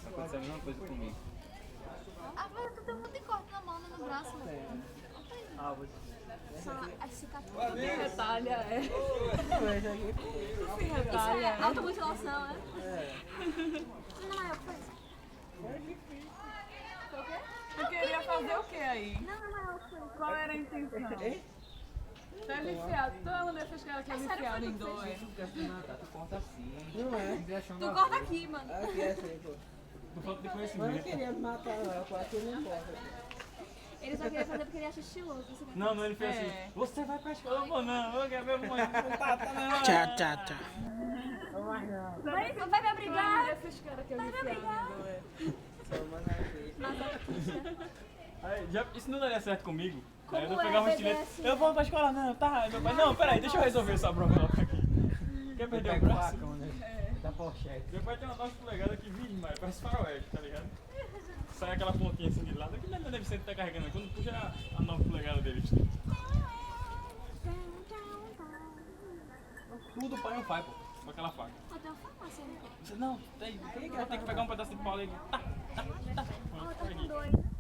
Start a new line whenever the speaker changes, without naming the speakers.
Aconteceu a mesma coisa comigo.
Ah, mas tu tem um monte de corte na mão, né, no braço.
Ah, vou
Só as cicatrizes.
Retalha, é.
Isso é automutilação, né? Não, eu fiz. Foi o quê?
Tu queria fazer o que aí?
Não, eu fiz.
Qual era a intenção? Tá viciado. Toda mulher fez cara que é viciada em dor, é.
Tu corta assim.
Não é?
Tu corta aqui, mano.
Aqui é assim, pô.
Por falta de
Mas eu
conhecimento.
queria matar ela, pô, aqui não importa.
Ele só queria fazer porque ele acha estiloso. Você vai-
Não, ele fez
É.
assim. Você vai pra escola? Eu vou não. Eu quero ver mãe.
Tchau, tchau, tchau.
Vai me obrigar.
Mulher fez cara que é viciada em dor, é.
Aí, isso não daria certo comigo. Aí eu
Como
pegava um
é,
estilete.
bebê, assim,
Eu vou pra escola, não, tá. Aí meu pai, não, peraí, deixa eu resolver essa bronca aqui. Quer perder o braço?
Da pochete.
Meu pai tem uma 9 polegadas que vive, mas parece faroeste, tá ligado? Sai aquela pontinha assim de lado, que não deve ser que tá carregando, quando puxa a 9 polegadas dele. Tudo pai não faz, pô, com aquela faca.
Eu tenho farmácia, né?
Você não, tem, vou ter que pegar um pedaço de pau ali. Tá, tá, tá.
Eu tô com
Pronto,
dor ainda.